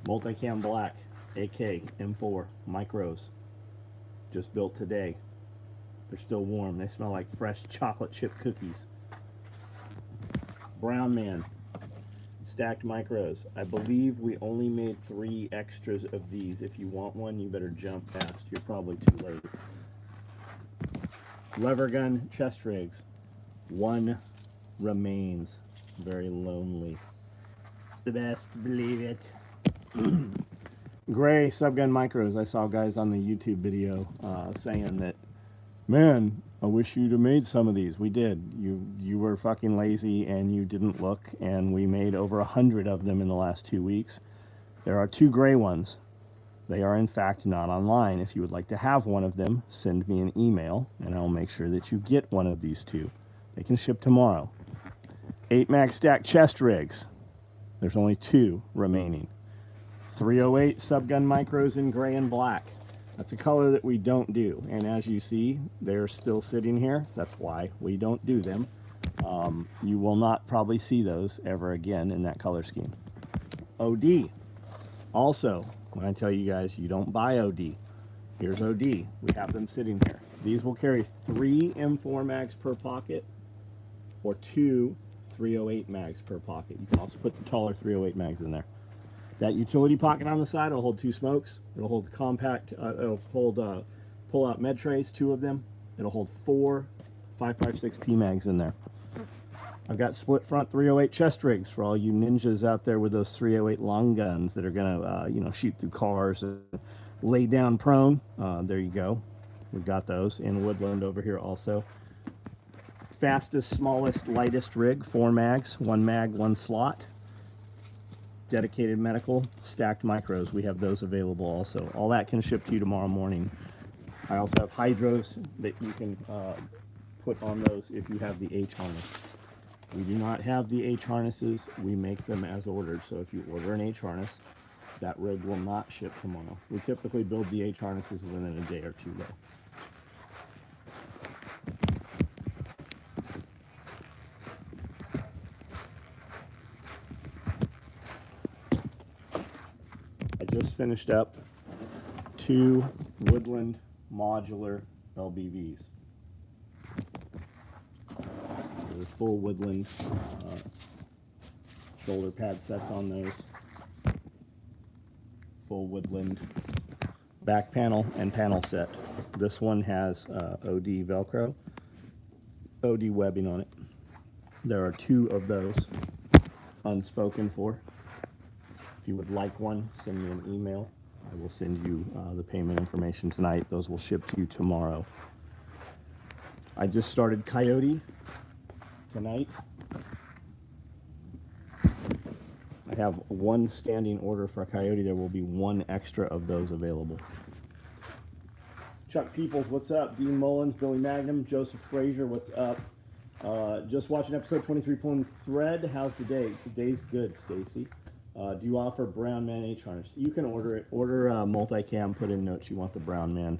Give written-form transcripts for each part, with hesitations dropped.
Multicam Black, AK M4 micros, just built today. They're still warm. They smell like fresh chocolate chip cookies. Brown Man, stacked micros. I believe we only made 3 extras of these. If you want one, you better jump fast. You're probably too late. Lever gun chest rigs. 1 remains. Very lonely. It's the best, believe it. Gray subgun micros. I saw guys on the YouTube video saying that, man, I wish you'd have made some of these. We did. You were fucking lazy and you didn't look, and we made over 100 of them in the last 2 weeks. There are 2 gray ones. They are in fact not online. If you would like to have one of them, send me an email and I'll make sure that you get one of these 2. They can ship tomorrow. 8 mag stack chest rigs. There's only 2 remaining. 308 subgun micros in gray and black. That's a color that we don't do. And as you see, they're still sitting here. That's why we don't do them. You will not probably see those ever again in that color scheme. OD. Also, when I tell you guys you don't buy OD, here's OD. We have them sitting here. These will carry 3 M4 mags per pocket or 2 308 mags per pocket. You can also put the taller 308 mags in there. That utility pocket on the side will hold 2 smokes. It'll hold compact, it'll hold pull-out med trays, 2 of them. It'll hold 4 5.56 P mags in there. I've got split front 308 chest rigs for all you ninjas out there with those 308 long guns that are gonna, shoot through cars and lay down prone. There you go. We've got those in Woodland over here also. Fastest, smallest, lightest rig, 4 mags, 1 mag, 1 slot. Dedicated medical, stacked micros. We have those available also. All that can ship to you tomorrow morning. I also have hydros that you can put on those if you have the H harness. We do not have the H harnesses. We make them as ordered. So if you order an H harness, that rig will not ship tomorrow. We typically build the H harnesses within a day or 2 though. I just finished up 2 Woodland modular LBVs. They're full Woodland shoulder pad sets on those. Full Woodland back panel and panel set. This one has OD Velcro, OD webbing on it. There are 2 of those unspoken for. If you would like one, send me an email. I will send you the payment information tonight. Those will ship to you tomorrow. I just started Coyote tonight. I have 1 standing order for Coyote. There will be 1 extra of those available. Chuck Peoples, what's up? Dean Mullins, Billy Magnum, Joseph Frazier, what's up? Just watching episode 23 pulling thread. How's the day? The day's good, Stacy. Do you offer Brown Man H harness? You can order it. Order multicam. Put in notes you want the Brown Man.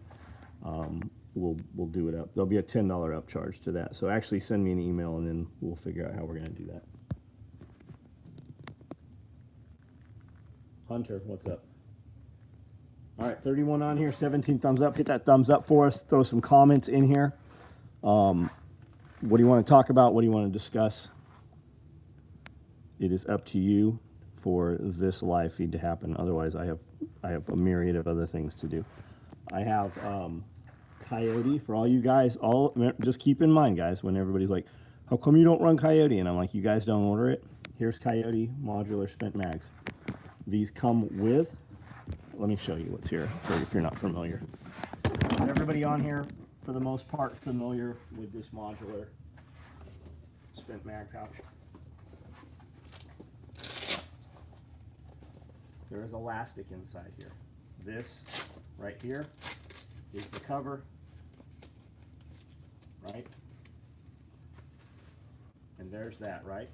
We'll do it up. There'll be a $10 upcharge to that. So actually send me an email and then we'll figure out how we're going to do that. Hunter, what's up? All right, 31 on here, 17 thumbs up. Hit that thumbs up for us. Throw some comments in here. What do you want to talk about? What do you want to discuss? It is up to you for this live feed to happen. Otherwise, I have a myriad of other things to do. I have Coyote for all you guys. Just keep in mind, guys, when everybody's like, "How come you don't run Coyote?" And I'm like, "You guys don't order it." Here's Coyote modular spent mags. These come with. Let me show you what's here. If you're not familiar, is everybody on here for the most part familiar with this modular spent mag pouch? There is elastic inside here. This right here is the cover, right? And there's that, right?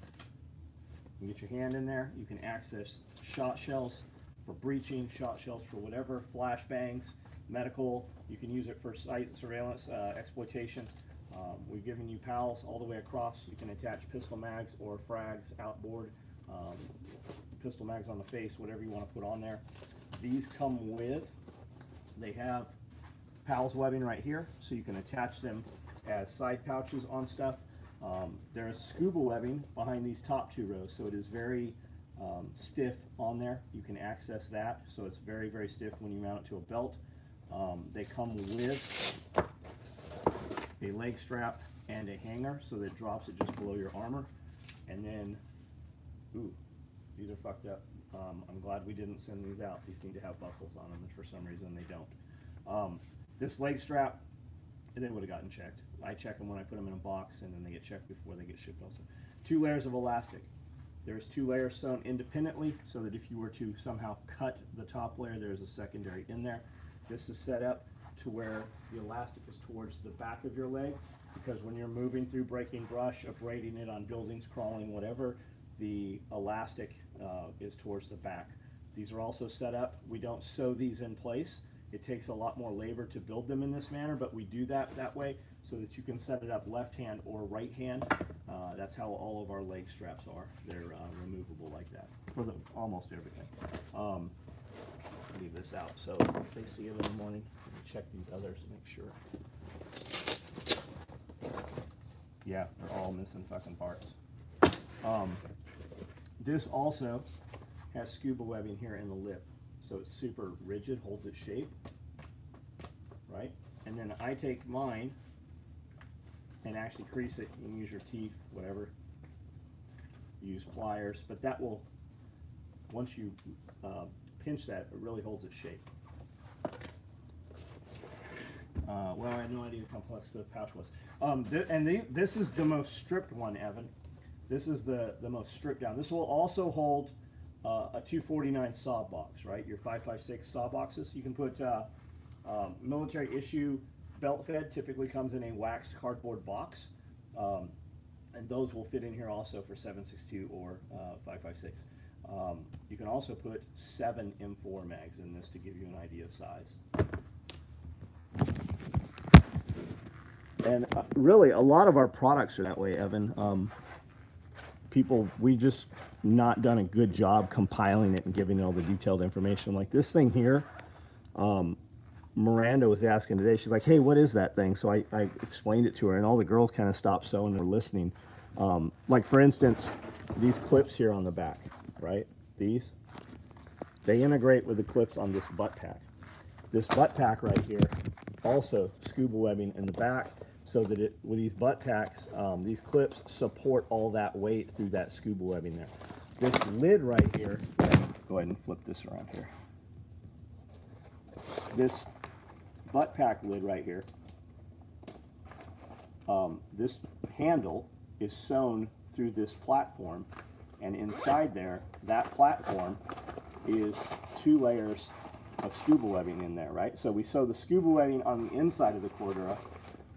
You get your hand in there. You can access shot shells for breaching, shot shells for whatever, flashbangs, medical. You can use it for site surveillance, exploitation. We've given you PALs all the way across. You can attach pistol mags or frags outboard. pistol mags on the face, whatever you want to put on there. These come with, they have PALS webbing right here, so you can attach them as side pouches on stuff. There is scuba webbing behind these top 2 rows, so it is very stiff on there. You can access that, so it's very, very stiff when you mount it to a belt. They come with a leg strap and a hanger, so that it drops it just below your armor. And then, ooh, these are fucked up. I'm glad we didn't send these out. These need to have buckles on them, and for some reason they don't. This leg strap, they would have gotten checked. I check them when I put them in a box, and then they get checked before they get shipped also. 2 layers of elastic. There's 2 layers sewn independently, so that if you were to somehow cut the top layer, there's a secondary in there. This is set up to where the elastic is towards the back of your leg, because when you're moving through breaking brush, abrading it on buildings, crawling, whatever, the elastic is towards the back. These are also set up, we don't sew these in place. It takes a lot more labor to build them in this manner, but we do that way so that you can set it up left hand or right hand. That's how all of our leg straps are. They're removable like that for almost everything. Leave this out so they see it in the morning. Let me check these others to make sure. Yeah, they're all missing fucking parts. This also has scuba webbing here in the lip, so it's super rigid, holds its shape, right? And then I take mine and actually crease it. You can use your teeth, whatever. Use pliers, but that will, once you pinch that, it really holds its shape. Well, I had no idea how complex the pouch was. This is the most stripped one, Evan. This is the most stripped down. This will also hold a 249 saw box, right? Your 5.56 saw boxes. You can put military issue belt fed, typically comes in a waxed cardboard box. And those will fit in here also for 7.62 or 5.56. You can also put 7 M4 mags in this to give you an idea of size. And really, a lot of our products are that way, Evan. We just not done a good job compiling it and giving all the detailed information. Like this thing here, Miranda was asking today, she's like, hey, what is that thing? So I explained it to her, and all the girls kind of stopped sewing and were listening. Like for instance, these clips here on the back, right? These, they integrate with the clips on this butt pack. This butt pack right here, also scuba webbing in the back, so that with these butt packs, these clips support all that weight through that scuba webbing there. This lid right here, go ahead and flip this around here. This butt pack lid right here, this handle is sewn through this platform, and inside there, that platform is 2 layers of scuba webbing in there, right? So we sew the scuba webbing on the inside of the Cordura.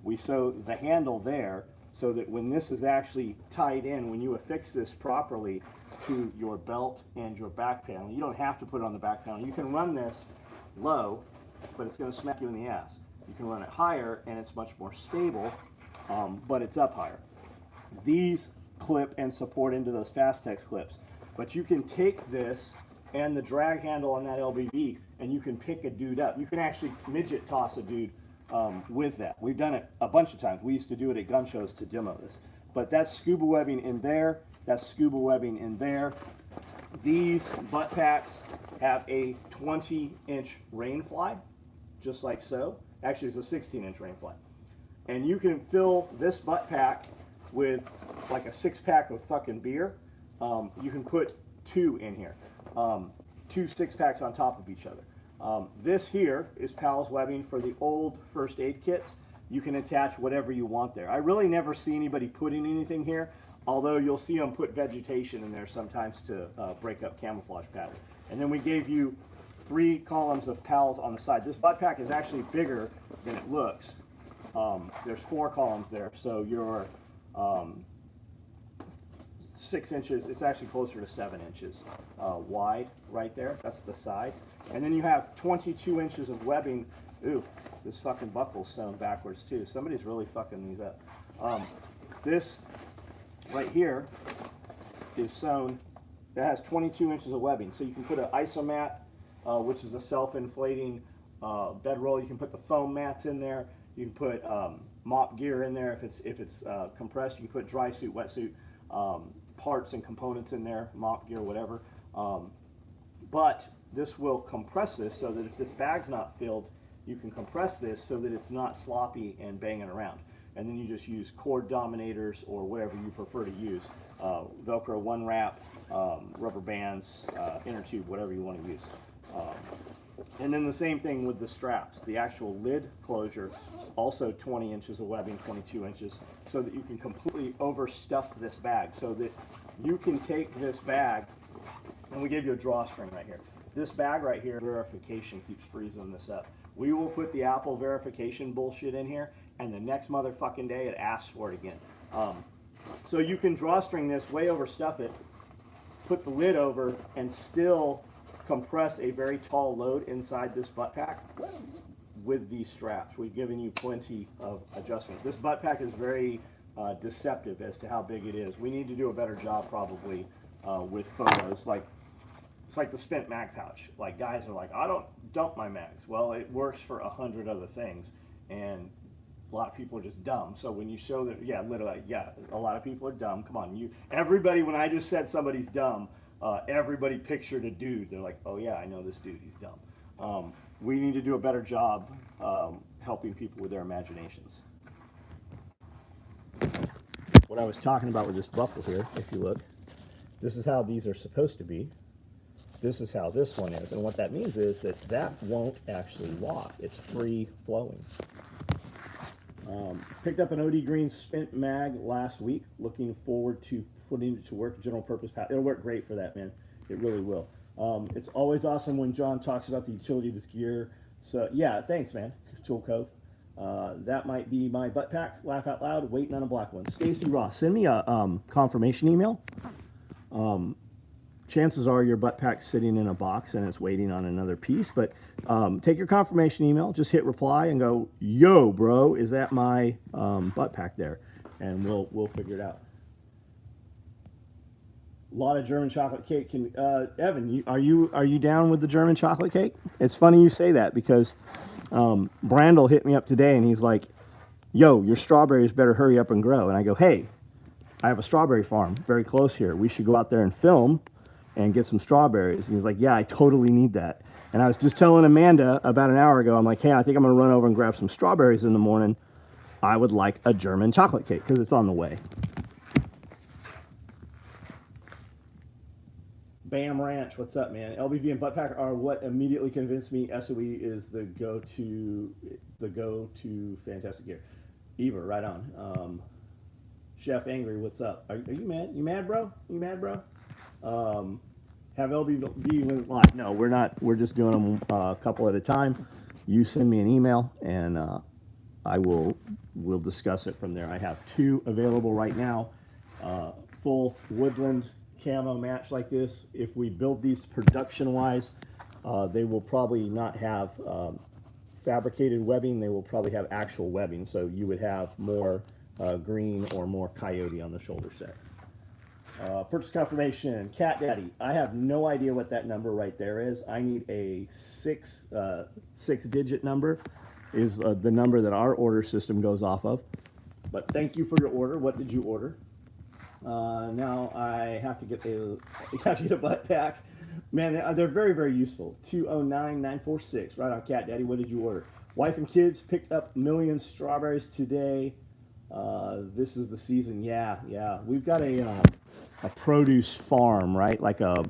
We sew the handle there so that when this is actually tied in, when you affix this properly to your belt and your back panel, you don't have to put it on the back panel. You can run this low, but it's going to smack you in the ass. You can run it higher, and it's much more stable, but it's up higher. These clip and support into those Fastex clips, but you can take this and the drag handle on that LBB, and you can pick a dude up. You can actually midget toss a dude with that. We've done it a bunch of times. We used to do it at gun shows to demo this. But that's scuba webbing in there. That's scuba webbing in there. These butt packs have a 20-inch rain fly, just like so. Actually, it's a 16-inch rain fly. And you can fill this butt pack with like a 6-pack of fucking beer. You can put 2 in here. 2 6-packs on top of each other. This here is PALS webbing for the old first aid kits. You can attach whatever you want there. I really never see anybody putting anything here, although you'll see them put vegetation in there sometimes to break up camouflage pattern. And then we gave you 3 columns of PALS on the side. This butt pack is actually bigger than it looks. There's 4 columns there, so you're 6 inches, it's actually closer to 7 inches wide right there. That's the side. And then you have 22 inches of webbing. Ooh, this fucking buckle's sewn backwards too. Somebody's really fucking these up. This right here is sewn that has 22 inches of webbing. So you can put an isomat, which is a self-inflating bedroll. You can put the foam mats in there. You can put mop gear in there if it's compressed. You can put dry suit, wetsuit parts and components in there, mop gear, whatever. But this will compress this so that if this bag's not filled, you can compress this so that it's not sloppy and banging around. And then you just use cord dominators or whatever you prefer to use. Velcro one wrap, rubber bands, inner tube, whatever you want to use. And then the same thing with the straps. The actual lid closure, also 20 inches of webbing, 22 inches, so that you can completely overstuff this bag so that you can take this bag, and we gave you a drawstring right here. This bag right here, verification keeps freezing this up. We will put the Apple verification bullshit in here, and the next motherfucking day it asks for it again. So you can drawstring this, way overstuff it, put the lid over, and still compress a very tall load inside this butt pack with these straps. We've given you plenty of adjustment. This butt pack is very deceptive as to how big it is. We need to do a better job probably with photos. Like, it's like the spent mag pouch. Like, guys are like, I don't dump my mags. Well, it works for 100 other things, and a lot of people are just dumb. So when you show that, yeah, literally, yeah, a lot of people are dumb. Come on, everybody, when I just said somebody's dumb, everybody pictured a dude. They're like, oh yeah, I know this dude, he's dumb. We need to do a better job helping people with their imaginations. What I was talking about with this buckle here, if you look, this is how these are supposed to be. This is how this one is. And what that means is that that won't actually lock. It's free flowing. Picked up an OD Green spent mag last week. Looking forward to putting it to work. General purpose pack. It'll work great for that, man. It really will. It's always awesome when John talks about the utility of his gear. So yeah, thanks, man. Tool Cove. That might be my butt pack. Laugh out loud. Waiting on a black one. Stacy Ross, send me a confirmation email. Chances are your butt pack's sitting in a box and it's waiting on another piece, but take your confirmation email, just hit reply and go, yo, bro, is that my butt pack there? And we'll figure it out. A lot of German chocolate cake. Evan, are you down with the German chocolate cake? It's funny you say that because Brandel hit me up today and he's like, yo, your strawberries better hurry up and grow. And I go, hey, I have a strawberry farm very close here. We should go out there and film and get some strawberries. And he's like, yeah, I totally need that. And I was just telling Amanda about an hour ago, I'm like, hey, I think I'm gonna run over and grab some strawberries in the morning. I would like a German chocolate cake because it's on the way. Bam Ranch, what's up, man? LBV and butt pack are what immediately convinced me SOE is the go-to fantastic gear. Eva, right on. Chef Angry, what's up? Are you mad? You mad, bro? You mad, bro? Have LBV wins live? No, we're not. We're just doing them a couple at a time. You send me an email, and we'll discuss it from there. I have 2 available right now. Full woodland camo match like this. If we build these production-wise, they will probably not have fabricated webbing. They will probably have actual webbing. So you would have more green or more coyote on the shoulder set. Purchase confirmation, Cat Daddy. I have no idea what that number right there is. I need a six-digit number is the number that our order system goes off of. But thank you for your order. What did you order? Now I have to get a butt pack. Man, they're very, very useful. 209946. Right on, Cat Daddy. What did you order? Wife and kids picked up million strawberries today. This is the season. Yeah. We've got a produce farm, right? Like a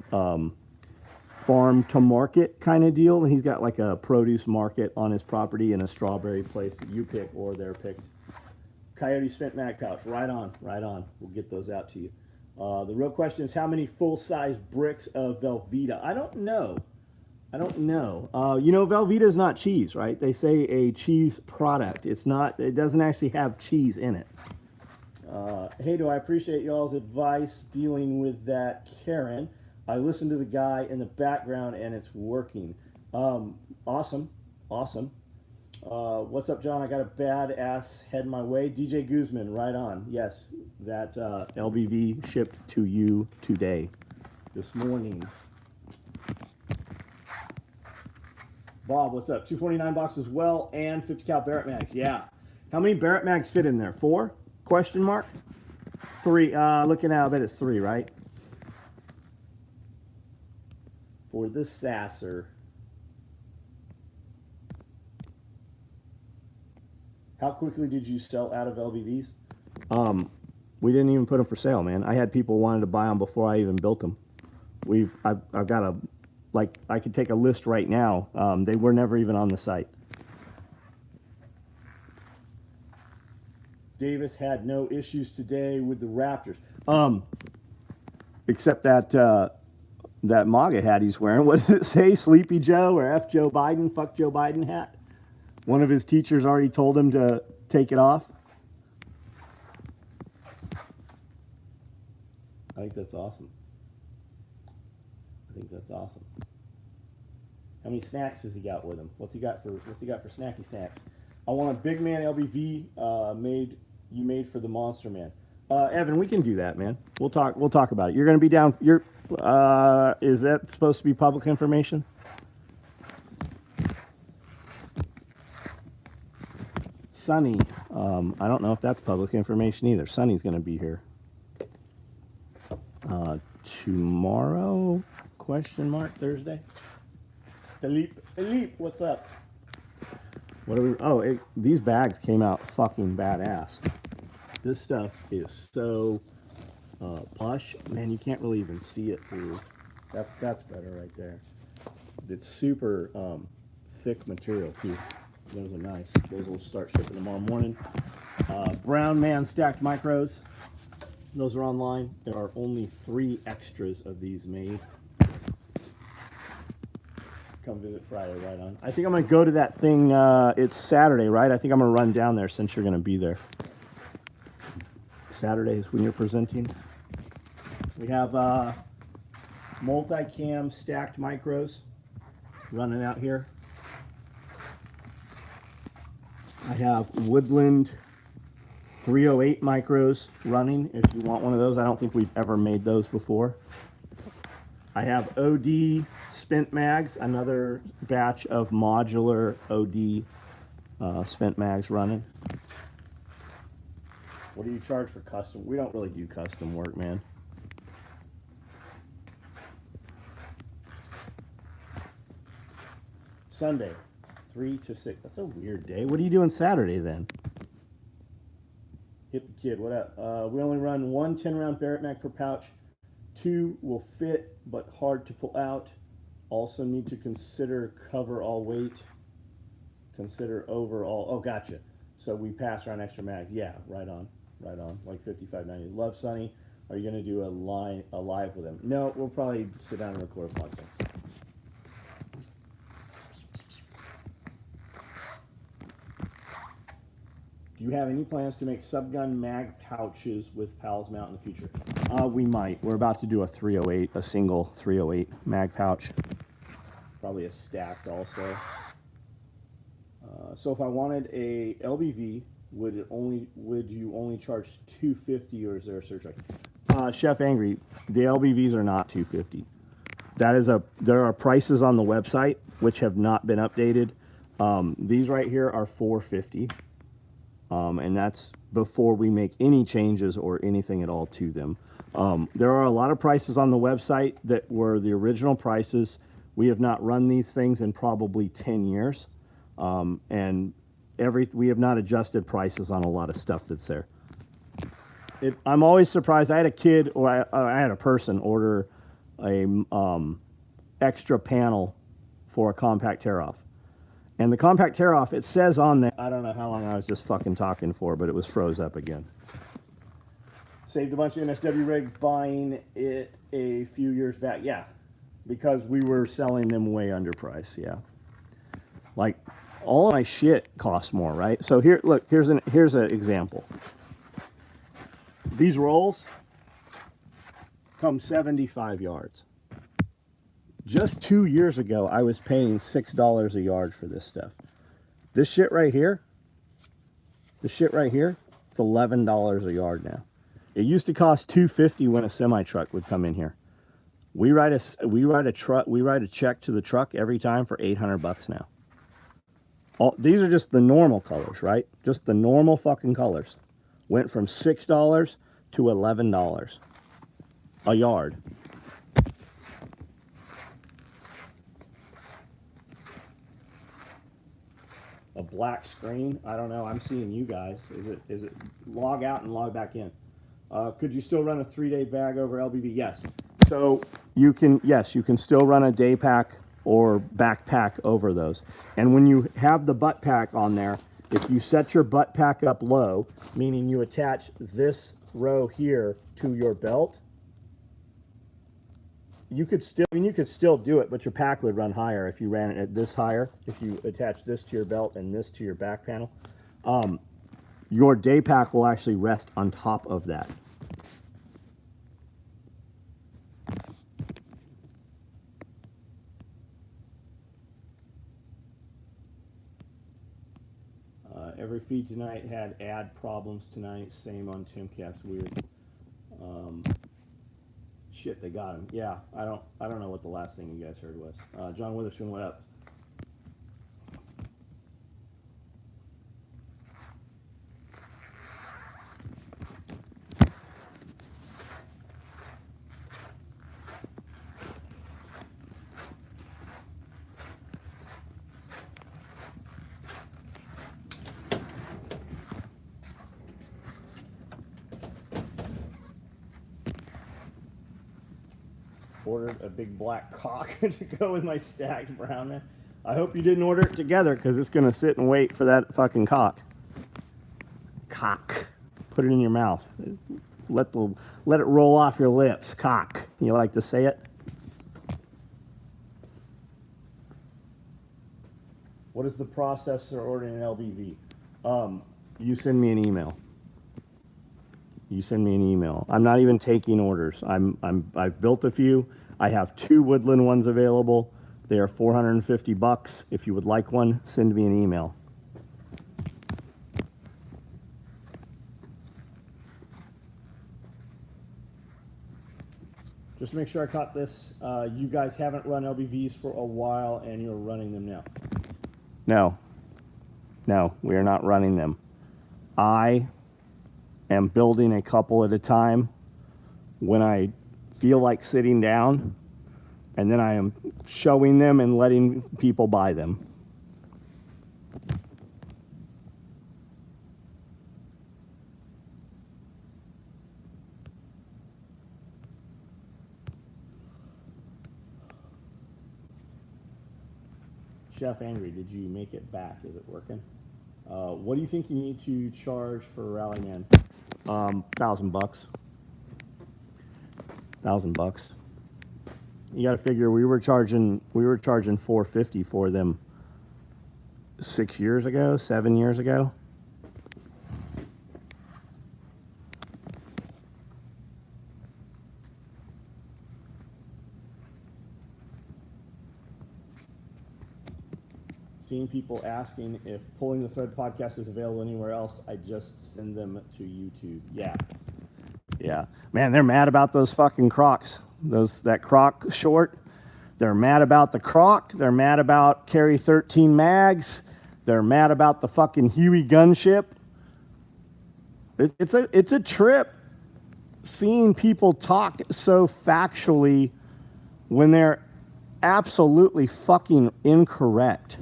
farm to market kind of deal. And he's got like a produce market on his property and a strawberry place that you pick or they're picked. Coyote spent mag pouch. Right on. We'll get those out to you. The real question is how many full-size bricks of Velveeta? I don't know. Velveeta is not cheese, right? They say a cheese product. It's not. It doesn't actually have cheese in it. Hey, do I appreciate y'all's advice dealing with that Karen? I listened to the guy in the background and it's working. Awesome. What's up, John? I got a badass head my way. DJ Guzman, right on. Yes, that LBV shipped to you today. this morning. Bob, what's up? 249 box as well, and 50 cal Barrett mags. Yeah. How many Barrett mags fit in there? 4? Question mark? 3. Looking at, I bet it's 3, right? For this Sasser. How quickly did you sell out of LBVs? We didn't even put them for sale, man. I had people wanting to buy them before I even built them. I've got a, like, I could take a list right now. They were never even on the site. Davis had no issues today with the Raptors. Except that that MAGA hat he's wearing. What does it say? Sleepy Joe or F Joe Biden, fuck Joe Biden hat? One of his teachers already told him to take it off. I think that's awesome. I think that's awesome. How many snacks has he got with him? What's he got for snacky snacks? I want a big man LBV made for the Monster Man. Evan, we can do that, man. We'll talk about it. You're going to be down. Is that supposed to be public information? Sunny, I don't know if that's public information either. Sunny's going to be here tomorrow? Question mark Thursday. Philippe, what's up? What are we? Oh, these bags came out fucking badass. This stuff is so plush, man. You can't really even see it through. That's better right there. It's super thick material too. Those are nice. Those will start shipping tomorrow morning. Brown Man stacked micros. Those are online. There are only 3 extras of these made. Come visit Friday, right on. I think I'm going to go to that thing. It's Saturday, right? I think I'm going to run down there since you're going to be there. Saturday is when you're presenting. We have multi-cam stacked micros running out here. I have Woodland 308 micros running if you want one of those. I don't think we've ever made those before. I have OD spent mags, another batch of modular OD spent mags running. What do you charge for custom? We don't really do custom work, man. Sunday, 3 to 6. That's a weird day. What are you doing Saturday then? Hip Kid, what up? We only run 1 10-round Barrett mag per pouch. 2 will fit, but hard to pull out. Also need to consider cover all weight. Consider overall. Oh, gotcha. So we pass around extra mag. Yeah, right on. Right on. Like 55.90. Love Sunny. Are you going to do a live with him? No, we'll probably sit down and record a podcast. Do you have any plans to make subgun mag pouches with PALS mount in the future? We might. We're about to do a 308, a single 308 mag pouch. Probably a stacked also. So if I wanted a LBV, would you only charge $250 or is there a surcharge? Chef Angry, the LBVs are not $250. There are prices on the website which have not been updated. These right here are $450. And that's before we make any changes or anything at all to them. There are a lot of prices on the website that were the original prices. We have not run these things in probably 10 years. And we have not adjusted prices on a lot of stuff that's there. I'm always surprised. I had a kid, or I had a person order a extra panel for a compact tear-off. And the compact tear-off, it says on there, I don't know how long I was just fucking talking for, but it was froze up again. Saved a bunch of NSW rig buying it a few years back. Yeah, because we were selling them way underpriced, yeah. Like, all of my shit costs more, right? So here, look, here's an example. These rolls come 75 yards. Just 2 years ago, I was paying $6 a yard for this stuff. This shit right here, it's $11 a yard now. It used to cost $2.50 when a semi truck would come in here. We write a check to the truck every time for $800 now. These are just the normal colors, right? Just the normal fucking colors. Went from $6 to $11 a yard. A black screen? I don't know. I'm seeing you guys. Is it log out and log back in? Could you still run a 3-day bag over LBV? Yes. So you can still run a day pack or backpack over those. And when you have the butt pack on there, if you set your butt pack up low, meaning you attach this row here to your belt, you could still do it, but your pack would run higher if you ran it at this higher. If you attach this to your belt and this to your back panel, your day pack will actually rest on top of that. Every feed tonight had ad problems tonight. Same on Timcast. Weird. Shit, they got him. Yeah, I don't know what the last thing you guys heard was. John Witherspoon, what up? Ordered a big black cock to go with my stacked brown man. I hope you didn't order it together because it's going to sit and wait for that fucking cock. Cock. Put it in your mouth. Let it roll off your lips. Cock. You like to say it? What is the process for ordering an LBV? You send me an email. You send me an email. I'm not even taking orders. I've built a few. I have 2 Woodland ones available. They are $450. If you would like one, send me an email. Just to make sure I caught this, you guys haven't run LBVs for a while and you're running them now. No, we are not running them. I am building a couple at a time when I feel like sitting down, and then I am showing them and letting people buy them. Chef Angry, did you make it back? Is it working? What do you think you need to charge for Rallyman? $1,000. $1,000. You got to figure we were charging $450 for them 6 years ago, 7 years ago. Seeing people asking if Pulling the Thread podcast is available anywhere else, I just send them to YouTube. Yeah. Man, they're mad about those fucking Crocs. That Croc short. They're mad about the Croc. They're mad about Carry 13 mags. They're mad about the fucking Huey gunship. It's a trip seeing people talk so factually when they're absolutely fucking incorrect.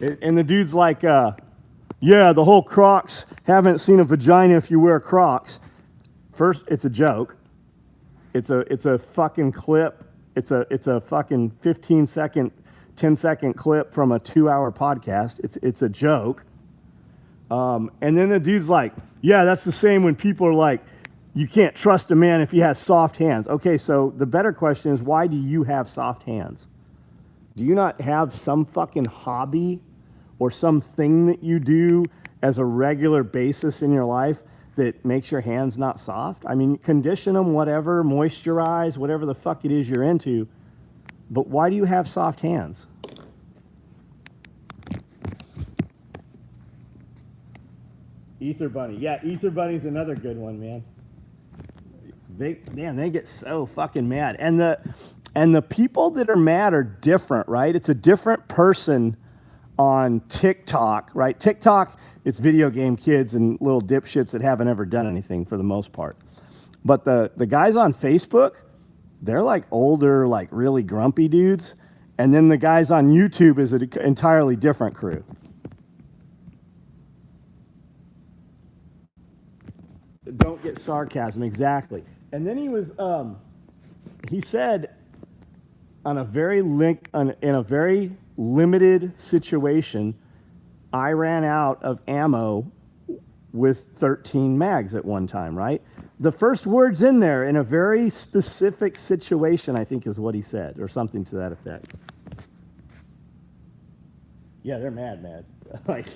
And the dude's like, yeah, the whole Crocs, haven't seen a vagina if you wear Crocs. First, it's a joke. It's a fucking clip. It's a fucking 15-second, 10-second clip from a 2-hour podcast. It's a joke. And then the dude's like, yeah, that's the same when people are like, you can't trust a man if he has soft hands. Okay, so the better question is, why do you have soft hands? Do you not have some fucking hobby or something that you do as a regular basis in your life that makes your hands not soft? I mean, condition them, whatever, moisturize, whatever the fuck it is you're into. But why do you have soft hands? Ether Bunny. Yeah, Ether Bunny's another good one, man. They get so fucking mad. And the people that are mad are different, right? It's a different person on TikTok, right? TikTok, it's video game kids and little dipshits that haven't ever done anything for the most part. But the guys on Facebook, they're like older, like really grumpy dudes. And then the guys on YouTube is an entirely different crew. Don't get sarcasm, exactly. And then he said in a very limited situation, I ran out of ammo with 13 mags at one time, right? The first words in there, in a very specific situation, I think is what he said, or something to that effect. Yeah, they're mad. Like,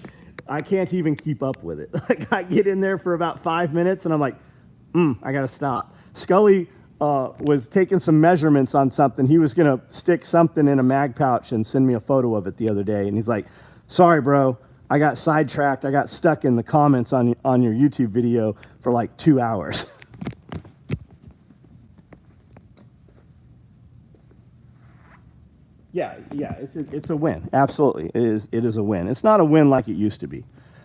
I can't even keep up with it. Like, I get in there for about 5 minutes, and I'm like, I gotta stop. Scully was taking some measurements on something. He was gonna stick something in a mag pouch and send me a photo of it the other day, and he's like, sorry, bro, I got sidetracked. I got stuck in the comments on your YouTube video for like 2 hours. Yeah, it's a win. Absolutely, it is a win. It's not a win like it used to be.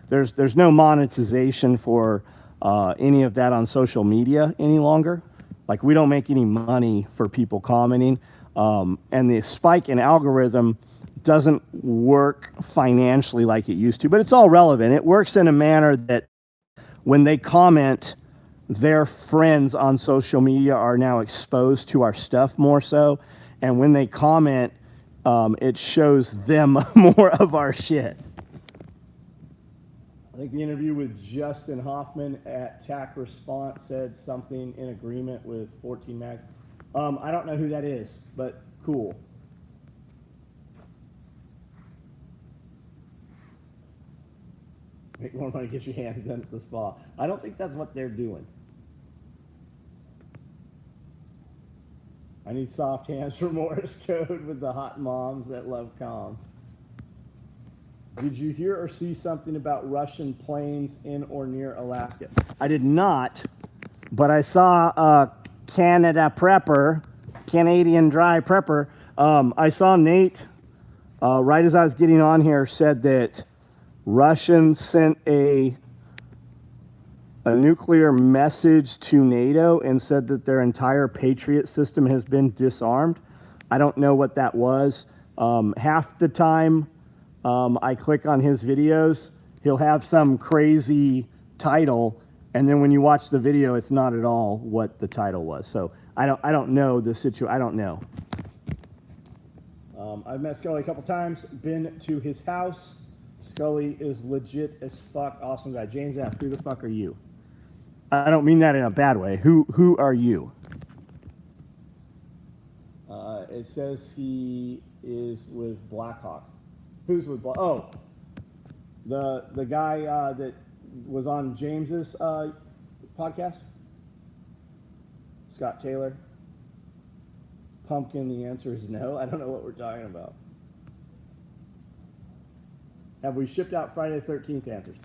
There's no monetization for any of that on social media any longer. Like, we don't make any money for people commenting, and the spike in algorithm doesn't work financially like it used to. But it's all relevant. It works in a manner that when they comment, their friends on social media are now exposed to our stuff more so, and when they comment, it shows them more of our shit. I think the interview with Justin Hoffman at TAC Response said something in agreement with 14 mags. I don't know who that is, but cool. Make more money, get your hands done at the spa. I don't think that's what they're doing. I need soft hands for Morse code with the hot moms that love comms. Did you hear or see something about Russian planes in or near Alaska? I did not, but I saw Canadian Dry Prepper. I saw Nate, right as I was getting on here, said that Russians sent a nuclear message to NATO and said that their entire Patriot system has been disarmed. I don't know what that was. Half the time I click on his videos, he'll have some crazy title, and then when you watch the video, it's not at all what the title was. So I don't know the situation. I don't know. I've met Scully a couple times, been to his house. Scully is legit as fuck, awesome guy. James F., who the fuck are you? I don't mean that in a bad way. Who are you? It says he is with Blackhawk. Who's with Black? Oh, the guy that was on James's podcast. Scott Taylor. Pumpkin. The answer is no. I don't know what we're talking about. Have we shipped out Friday the 13th answers?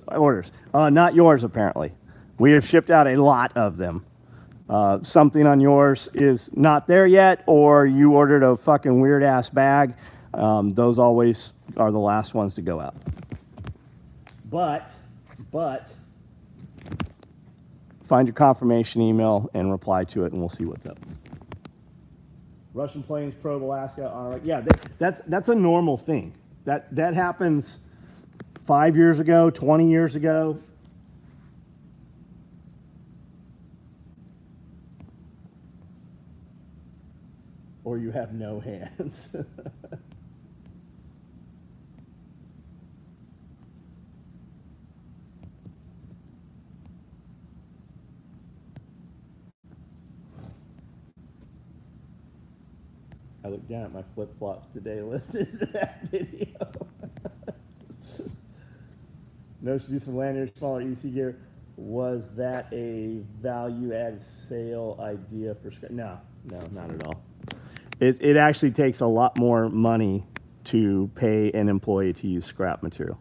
Orders. Not yours, apparently. We have shipped out a lot of them. Something on yours is not there yet, or you ordered a fucking weird-ass bag. Those always are the last ones to go out. But, find your confirmation email and reply to it, and we'll see what's up. Russian planes probe Alaska. Yeah, that's a normal thing. That happens 5 years ago, 20 years ago. Or you have no hands. I looked down at my flip-flops today, listened to that video. No, should do some lanyards, smaller EC gear. Was that a value-added sale idea for scrap? No, not at all. It actually takes a lot more money to pay an employee to use scrap material.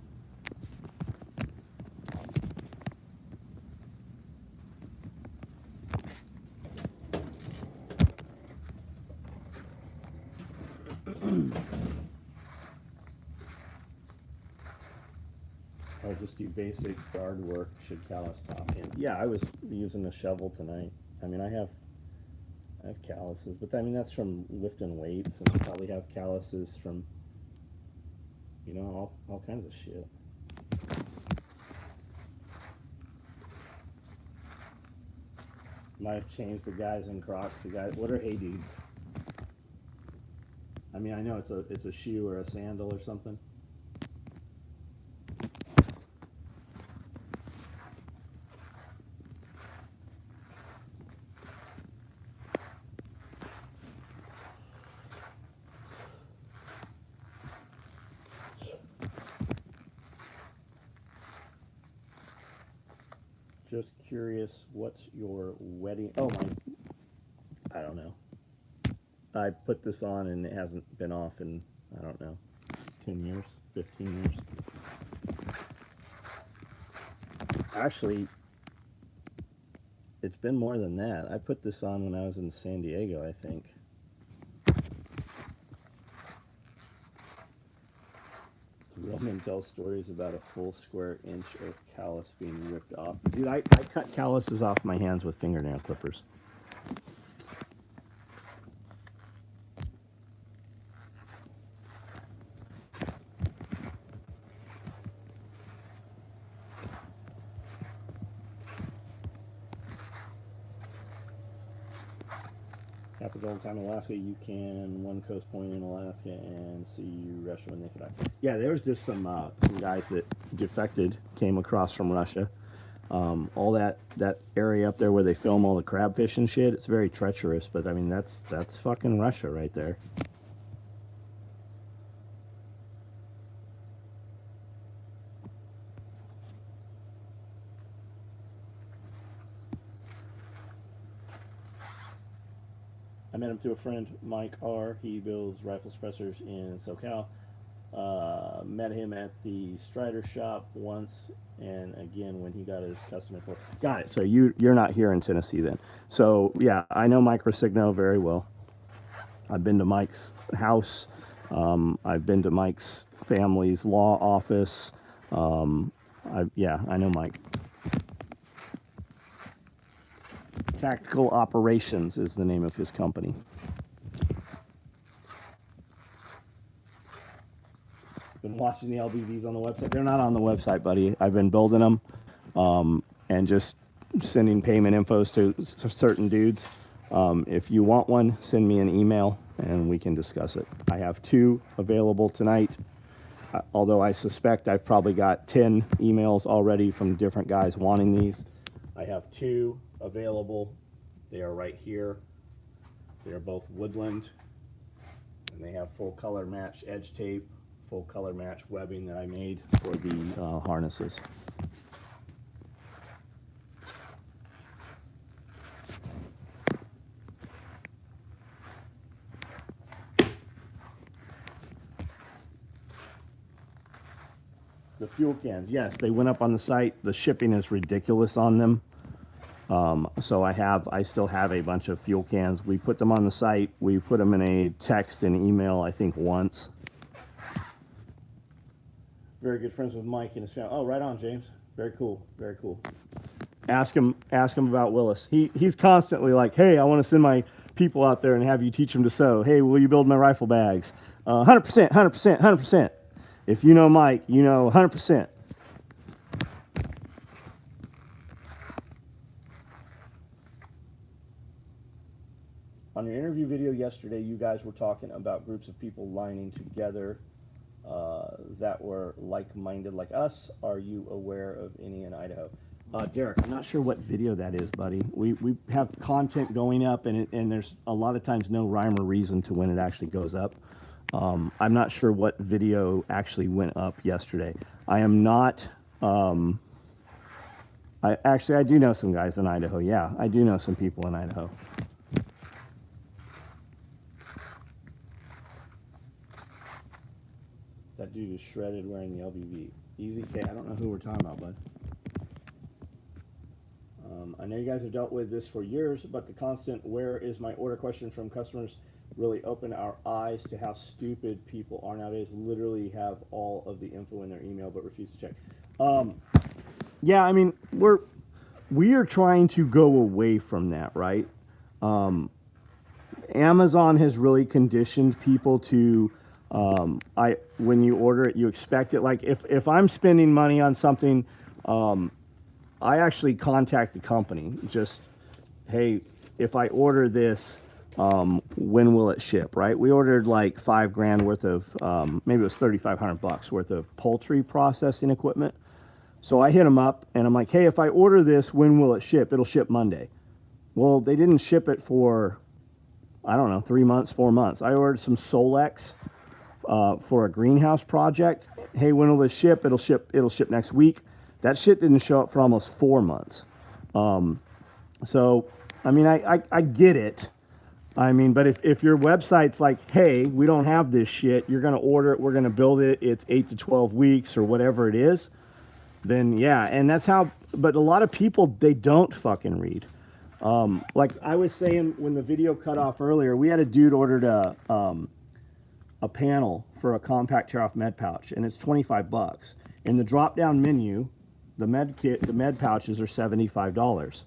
I'll just do basic yard work. Should callus soften? Yeah, I was using a shovel tonight. I mean, I have calluses, but I mean that's from lifting weights, and I probably have calluses from, you know, all kinds of shit. Might have changed the guys in Crocs. The guys, what are hey dudes? I mean, I know it's a shoe or a sandal or something. Just curious, what's your wedding? Oh my, I don't know. I put this on and it hasn't been off in, I don't know, 10 years, 15 years. Actually, it's been more than that. I put this on when I was in San Diego, I think. Real men tell stories about a full square inch of callus being ripped off. Dude, I cut calluses off my hands with fingernail clippers. Happens all the time in Alaska. You can one Coast Point in Alaska and see Russia with naked eye. Yeah, there was just some guys that defected, came across from Russia. All that area up there where they film all the crabfish and shit. It's very treacherous, but I mean that's fucking Russia right there. I met him through a friend, Mike R. He builds rifle suppressors in SoCal. Met him at the Strider shop once, and again when he got his custom report. Got it. So you're not here in Tennessee then. So yeah, I know Mike Rosigno very well. I've been to Mike's house. I've been to Mike's family's law office. Yeah, I know Mike. Tactical Operations is the name of his company. Been watching the LBVs on the website. They're not on the website, buddy. I've been building them and just sending payment infos to certain dudes. If you want one, send me an email and we can discuss it. I have 2 available tonight, although I suspect I've probably got 10 emails already from different guys wanting these. I have 2 available. They are right here. They are both Woodland, and they have full color match edge tape, full color match webbing that I made for the harnesses. The fuel cans, yes, they went up on the site. The shipping is ridiculous on them. So I still have a bunch of fuel cans. We put them on the site. We put them in a text and email, I think, once. Very good friends with Mike and his family. Oh, right on, James. Very cool. Very cool. Ask him about Willis. He's constantly like, hey, I want to send my people out there and have you teach them to sew. Hey, will you build my rifle bags? 100%, 100%, 100%. If you know Mike, you know 100%. On your interview video yesterday, you guys were talking about groups of people lining together that were like-minded like us. Are you aware of any in Idaho? Derek, I'm not sure what video that is, buddy. We have content going up, and there's a lot of times no rhyme or reason to when it actually goes up. I'm not sure what video actually went up yesterday. I am not... I do know some guys in Idaho. Yeah, I do know some people in Idaho. That dude is shredded wearing the LBV. Easy K. I don't know who we're talking about, bud. I know you guys have dealt with this for years, but the constant "where is my order" question from customers really opened our eyes to how stupid people are nowadays. Literally have all of the info in their email but refuse to check. Yeah, I mean, we are trying to go away from that, right? Amazon has really conditioned people to when you order it, you expect it. Like if I'm spending money on something, I actually contact the company. Just, hey, if I order this, when will it ship? Right? We ordered like $5,000 worth of maybe it was $3,500 worth of poultry processing equipment. So I hit them up and I'm like, hey, if I order this, when will it ship? It'll ship Monday. Well, they didn't ship it for, I don't know, 3 months, 4 months. I ordered some Solex for a greenhouse project. Hey, when will this ship? It'll ship next week. That shit didn't show up for almost 4 months. So, I mean, I get it. I mean, but if your website's like, hey, we don't have this shit, you're going to order it, we're going to build it, it's 8 to 12 weeks or whatever it is, then yeah. And that's how, but a lot of people, they don't fucking read. Like I was saying when the video cut off earlier, we had a dude ordered a panel for a compact tear off med pouch, and it's $25. In the drop down menu, the med pouches are $75,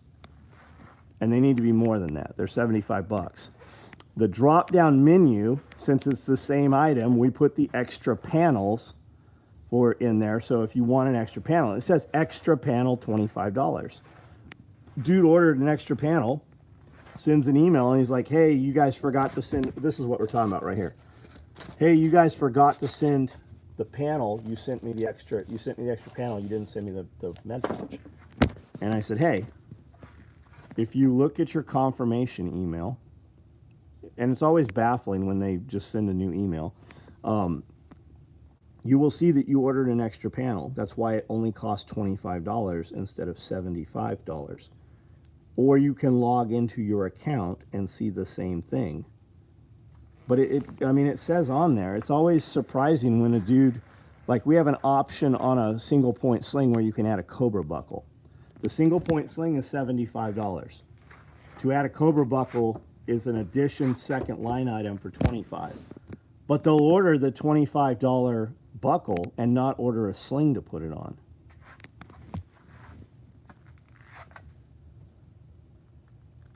and they need to be more than that. They're $75. The drop down menu, since it's the same item, we put the extra panels for in there. So if you want an extra panel, it says extra panel $25. Dude ordered an extra panel, sends an email, and he's like, hey, you guys forgot to send, this is what we're talking about right here. Hey, you guys forgot to send the panel. You sent me the extra panel. You didn't send me the med pouch. And I said, hey, if you look at your confirmation email, and it's always baffling when they just send a new email, you will see that you ordered an extra panel. That's why it only costs $25 instead of $75. Or you can log into your account and see the same thing. But I mean, it says on there, it's always surprising when a dude, like we have an option on a single point sling where you can add a Cobra buckle. The single point sling is $75. To add a Cobra buckle is an addition second line item for $25. But they'll order the $25 buckle and not order a sling to put it on.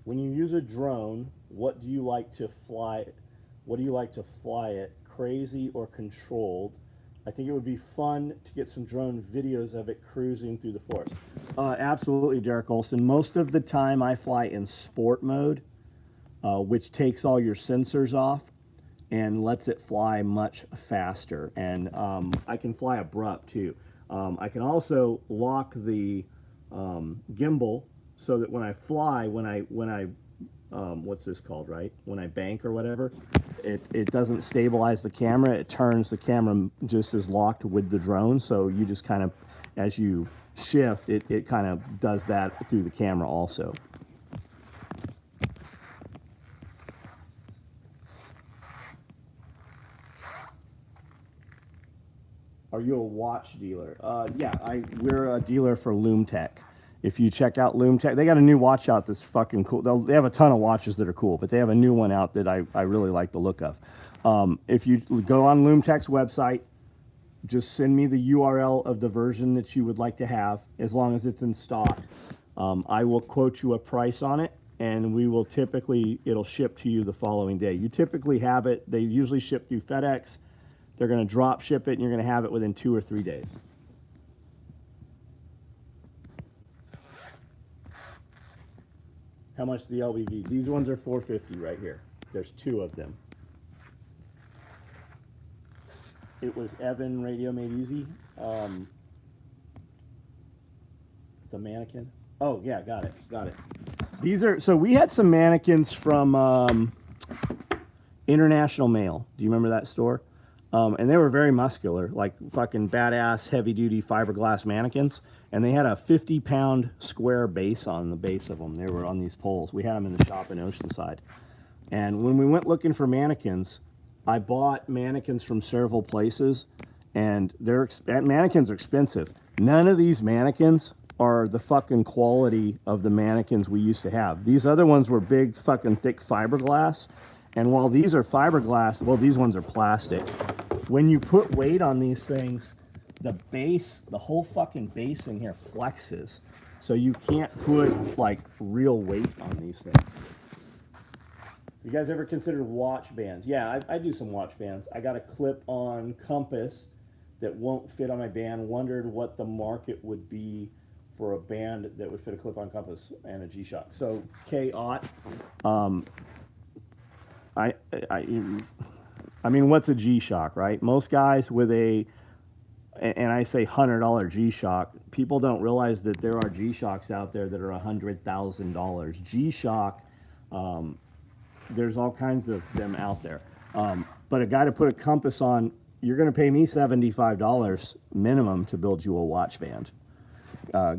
When you use a drone, what do you like to fly? What do you like to fly it? Crazy or controlled? I think it would be fun to get some drone videos of it cruising through the forest. Absolutely, Derek Olson. Most of the time I fly in sport mode, which takes all your sensors off and lets it fly much faster. And I can fly abrupt too. I can also lock the gimbal so that when I fly, when I what's this called, right? When I bank or whatever, it doesn't stabilize the camera. It turns the camera just as locked with the drone. So you just kind of, as you shift, it kind of does that through the camera also. Are you a watch dealer? Yeah, we're a dealer for LoomTech. If you check out LoomTech, they got a new watch out that's fucking cool. They have a ton of watches that are cool, but they have a new one out that I really like the look of. If you go on LoomTech's website, just send me the URL of the version that you would like to have, as long as it's in stock. I will quote you a price on it, and we will it'll ship to you the following day. You typically have it, they usually ship through FedEx. They're going to drop ship it, and you're going to have it within 2 or 3 days. How much the LBV? These ones are $450 right here. There's 2 of them. It was Evan Radio Made Easy. The mannequin. Oh yeah, got it. These are, so we had some mannequins from International Mail. Do you remember that store? And they were very muscular, like fucking badass, heavy-duty fiberglass mannequins. And they had a 50-pound square base on the base of them. They were on these poles. We had them in the shop in Oceanside. And when we went looking for mannequins, I bought mannequins from several places, and mannequins are expensive. None of these mannequins are the fucking quality of the mannequins we used to have. These other ones were big, fucking thick fiberglass. And while these are fiberglass, well, these ones are plastic. When you put weight on these things, the base, the whole fucking base in here flexes. So you can't put like real weight on these things. You guys ever considered watch bands? Yeah, I do some watch bands. I got a clip-on compass that won't fit on my band. Wondered what the market would be for a band that would fit a clip-on compass and a G-Shock. So K-Aught, I mean, what's a G-Shock, right? Most guys with a, and I say $100 G-Shock, people don't realize that there are G-Shocks out there that are $100,000. G-Shock, there's all kinds of them out there. But a guy to put a compass on, you're going to pay me $75 minimum to build you a watch band.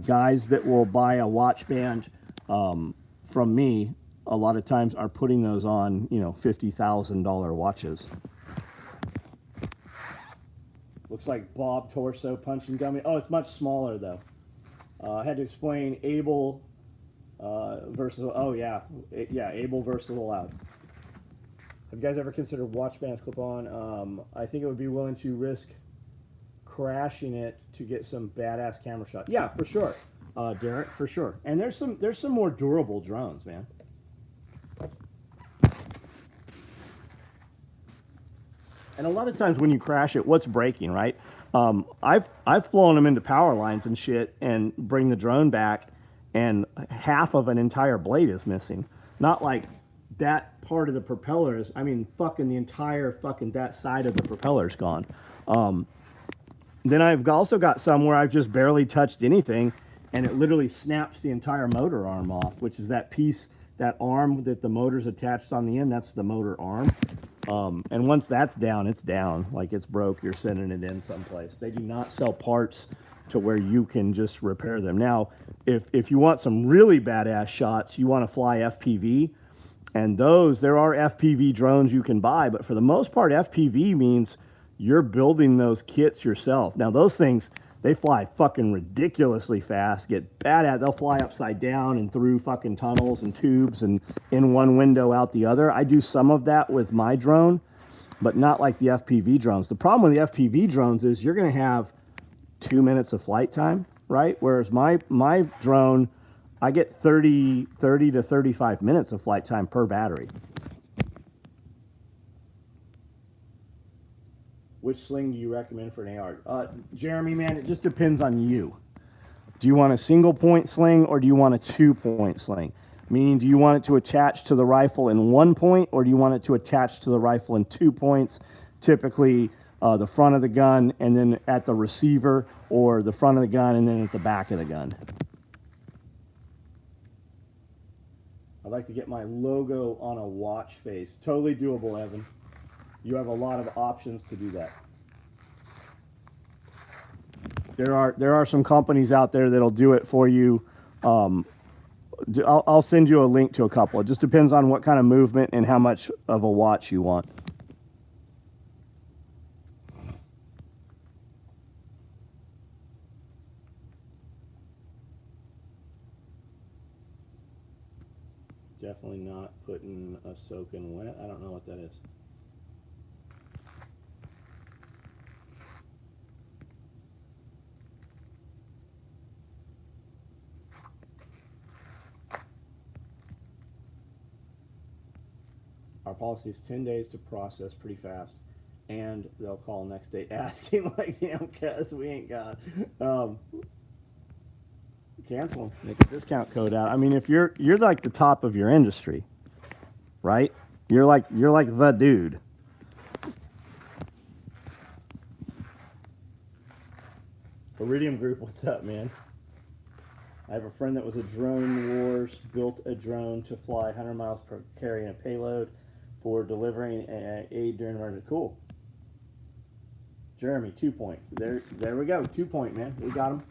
Guys that will buy a watch band from me, a lot of times are putting those on, you know, $50,000 watches. Looks like Bob Torso punching dummy. Oh, it's much smaller though. I had to explain Able versus, oh yeah, Able versus Loud. Have you guys ever considered watch bands clip-on? I think it would be willing to risk crashing it to get some badass camera shot. Yeah, for sure, Derek, for sure. And there's some more durable drones, man. And a lot of times when you crash it, what's breaking, right? I've flown them into power lines and shit and bring the drone back and half of an entire blade is missing. Not like that part of the propeller is, I mean, fucking the entire fucking that side of the propeller's gone. Then I've also got some where I've just barely touched anything and it literally snaps the entire motor arm off, which is that piece, that arm that the motor's attached on the end, that's the motor arm. And once that's down, it's down. Like it's broke, you're sending it in someplace. They do not sell parts to where you can just repair them. Now, if you want some really badass shots, you want to fly FPV, and those, there are FPV drones you can buy, but for the most part, FPV means you're building those kits yourself. Now, those things, they fly fucking ridiculously fast, get bad at, they'll fly upside down and through fucking tunnels and tubes and in one window out the other. I do some of that with my drone, but not like the FPV drones. The problem with the FPV drones is you're gonna have 2 minutes of flight time, right? Whereas my drone, I get 30 to 35 minutes of flight time per battery. Which sling do you recommend for an AR? Jeremy, man, it just depends on you. Do you want a single point sling or do you want a 2-point sling? Meaning, do you want it to attach to the rifle in 1 point or do you want it to attach to the rifle in 2 points? Typically, the front of the gun and then at the receiver, or the front of the gun and then at the back of the gun. I'd like to get my logo on a watch face. Totally doable, Evan. You have a lot of options to do that. There are some companies out there that'll do it for you. I'll send you a link to a couple. It just depends on what kind of movement and how much of a watch you want. Definitely not putting a soaking wet. I don't know what that is. Our policy is 10 days to process, pretty fast, and they'll call next day asking like, damn, cuz we ain't got. Cancel them. Make a discount code out. I mean, if you're like the top of your industry, right? You're like the dude. Iridium Group, what's up, man? I have a friend that was a drone wars, built a drone to fly 100 miles per carrying a payload for delivering aid during emergency. Cool. Jeremy, 2-point. There we go. 2-point, man. We got him.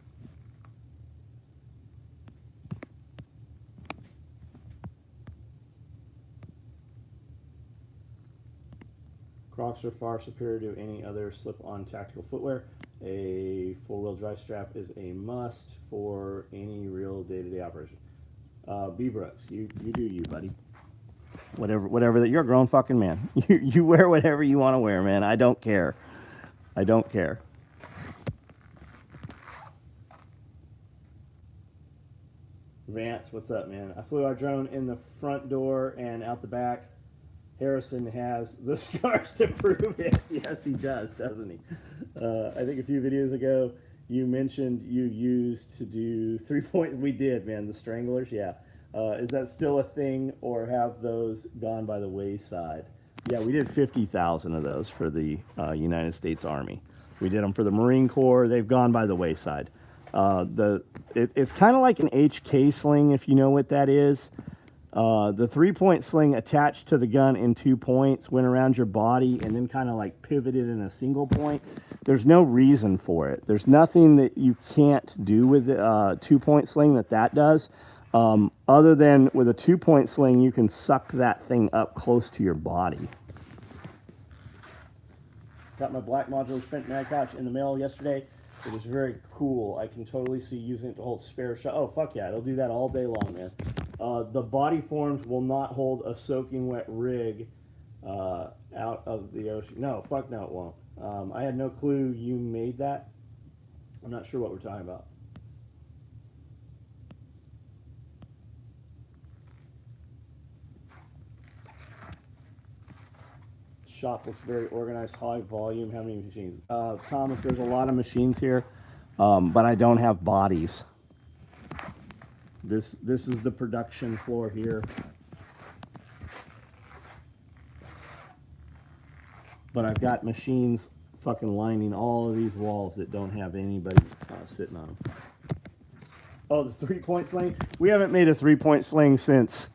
Crocs are far superior to any other slip-on tactical footwear. A four-wheel drive strap is a must for any real day-to-day operation. B Brooks, you do you, buddy. Whatever that, you're a grown fucking man. You wear whatever you want to wear, man. I don't care. I don't care. Vance, what's up, man? I flew our drone in the front door and out the back. Harrison has the scars to prove it. Yes, he does, doesn't he? I think a few videos ago you mentioned you used to do 3 points. We did, man. The stranglers, yeah. Is that still a thing, or have those gone by the wayside? Yeah, we did 50,000 of those for the United States Army. We did them for the Marine Corps. They've gone by the wayside. It's kind of like an HK sling, if you know what that is. The 3-point sling attached to the gun in 2 points, went around your body, and then kind of like pivoted in a single point. There's no reason for it. There's nothing that you can't do with the 2-point sling that does. Other than with a 2-point sling, you can suck that thing up close to your body. Got my black modular sprint mag pouch in the mail yesterday. It is very cool. I can totally see using it to hold spare shot. Oh, fuck yeah. It'll do that all day long, man. The body forms will not hold a soaking wet rig out of the ocean. No, fuck no, it won't. I had no clue you made that. I'm not sure what we're talking about. Shop looks very organized, high volume. How many machines? Thomas, there's a lot of machines here, but I don't have bodies. This is the production floor here. But I've got machines fucking lining all of these walls that don't have anybody sitting on them. Oh, the 3-point sling? We haven't made a 3-point sling since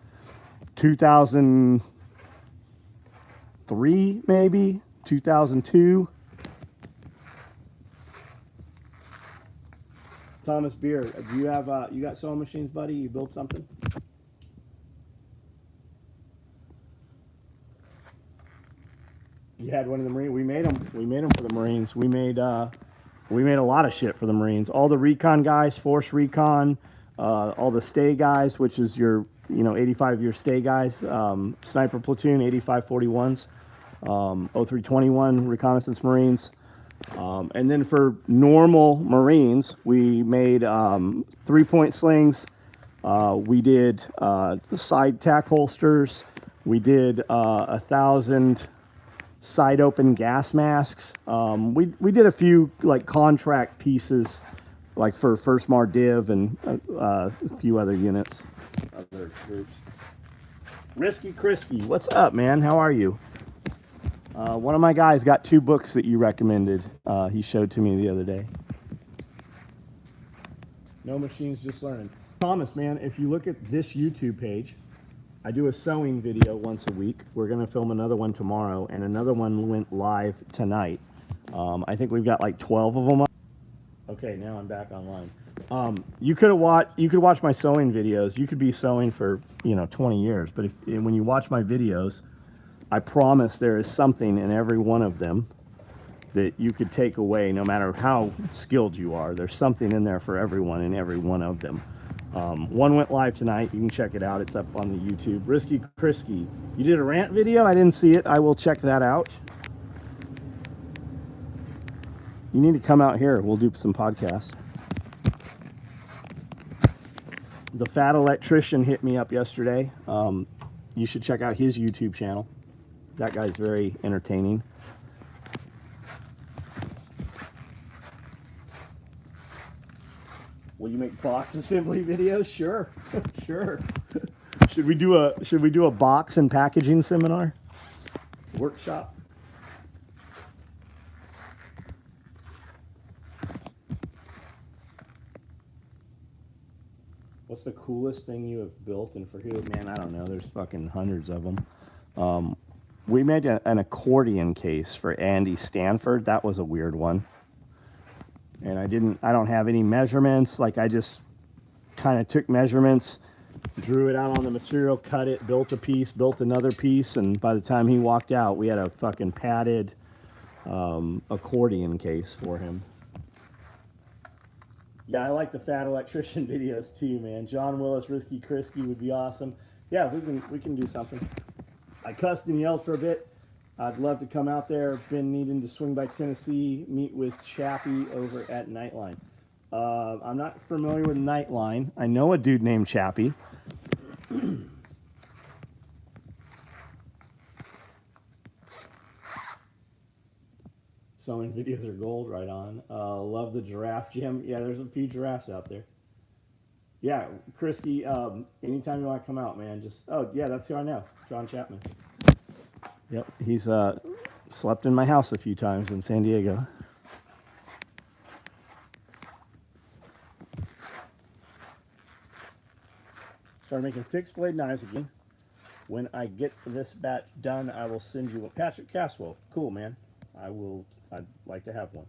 2003, maybe 2002. Thomas Beer, do you have you got sewing machines, buddy? You built something? You had one in the Marine. We made them. We made them for the Marines. We made a lot of shit for the Marines. All the recon guys, Force Recon, all the stay guys, which is your 85-year stay guys, sniper platoon, 8541s, 0321 reconnaissance Marines. And then for normal Marines, we made 3-point slings. We did side tack holsters. We did 1,000 side open gas masks. We did a few like contract pieces, like for First Mar Div and a few other units, other groups. Risky Krisky, what's up, man? How are you? One of my guys got 2 books that you recommended. He showed to me the other day. No machines, just learning. Thomas, man, if you look at this YouTube page, I do a sewing video once a week. We're going to film another one tomorrow, and another one went live tonight. I think we've got like 12 of them up. Okay, now I'm back online. You could watch my sewing videos. You could be sewing for 20 years, but when you watch my videos, I promise there is something in every one of them that you could take away, no matter how skilled you are. There's something in there for everyone in every one of them. One went live tonight. You can check it out. It's up on the YouTube. Risky Krisky, you did a rant video? I didn't see it. I will check that out. You need to come out here. We'll do some podcasts. The Fat Electrician hit me up yesterday. You should check out his YouTube channel. That guy's very entertaining. Will you make box assembly videos? Sure, sure. Should we do a box and packaging seminar? Workshop? What's the coolest thing you have built and for who? Man, I don't know. There's fucking hundreds of them. We made an accordion case for Andy Stanford. That was a weird one. And I don't have any measurements. Like, I just kind of took measurements, drew it out on the material, cut it, built a piece, built another piece, and by the time he walked out, we had a fucking padded accordion case for him. Yeah, I like the Fat Electrician videos too, man. John Willis, Risky Krisky would be awesome. Yeah, we can do something. I cussed and yelled for a bit. I'd love to come out there. Been needing to swing by Tennessee, meet with Chappie over at Nightline. I'm not familiar with Nightline. I know a dude named Chappie. Sewing videos are gold, right on. Love the giraffe gym. Yeah, there's a few giraffes out there. Yeah, Krisky, anytime you want to come out, man, just, oh, yeah, that's who I know, John Chapman. Yep, he's slept in my house a few times in San Diego. Started making fixed blade knives again. When I get this batch done, I will send you one. Patrick Caswell, cool, man. I'd like to have one.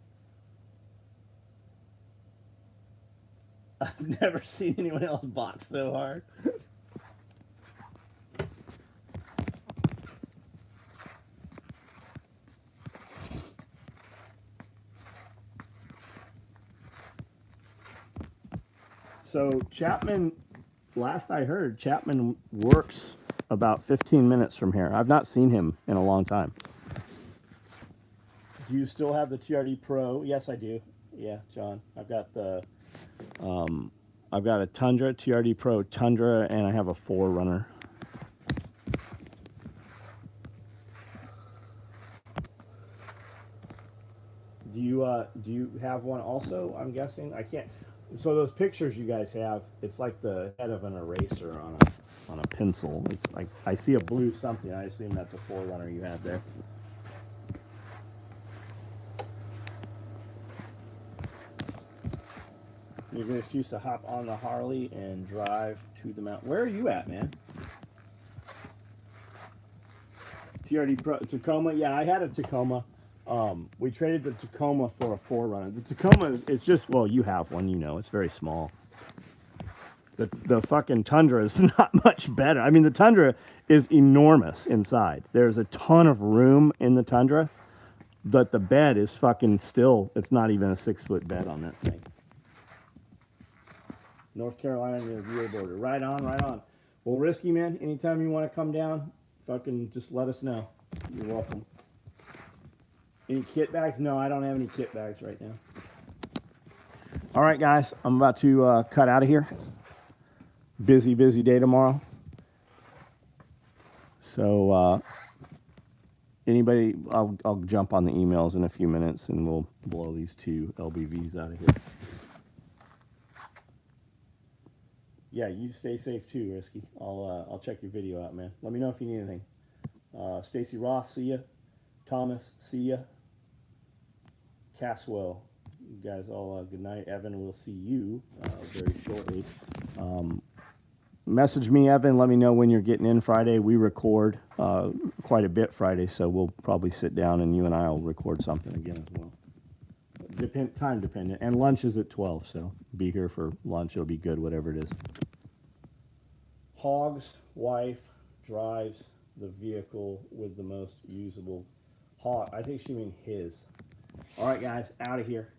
I've never seen anyone else box so hard. So Chapman, last I heard, Chapman works about 15 minutes from here. I've not seen him in a long time. Do you still have the TRD Pro? Yes, I do. Yeah, John. I've got a Tundra, TRD Pro Tundra, and I have a 4Runner. Do you have one also? I'm guessing. I can't. So those pictures you guys have, it's like the head of an eraser on a pencil. It's like I see a blue something. I assume that's a 4Runner you have there. You're going to choose to hop on the Harley and drive to the mountain. Where are you at, man? TRD Pro Tacoma. Yeah, I had a Tacoma. We traded the Tacoma for a 4Runner. The Tacoma it's just, well, you have one, you know, it's very small. The fucking Tundra is not much better. I mean, the Tundra is enormous inside. There's a ton of room in the Tundra, but the bed is fucking still, it's not even a 6-foot bed on that thing. North Carolina near the VA border. Right on, right on. Well, Risky, man, anytime you want to come down, fucking just let us know. You're welcome. Any kit bags? No, I don't have any kit bags right now. All right, guys, I'm about to cut out of here. Busy day tomorrow. So anybody, I'll jump on the emails in a few minutes and we'll blow these 2 LBVs out of here. Yeah, you stay safe too, Risky. I'll check your video out, man. Let me know if you need anything. Stacy Ross, see ya. Thomas, see ya. Caswell, you guys all good night. Evan, we'll see you very shortly. Message me, Evan. Let me know when you're getting in Friday. We record quite a bit Friday, so we'll probably sit down and you and I will record something again as well. Time dependent. And lunch is at 12, so be here for lunch. It'll be good, whatever it is. Hog's wife drives the vehicle with the most usable hog. I think she means his. All right, guys, out of here.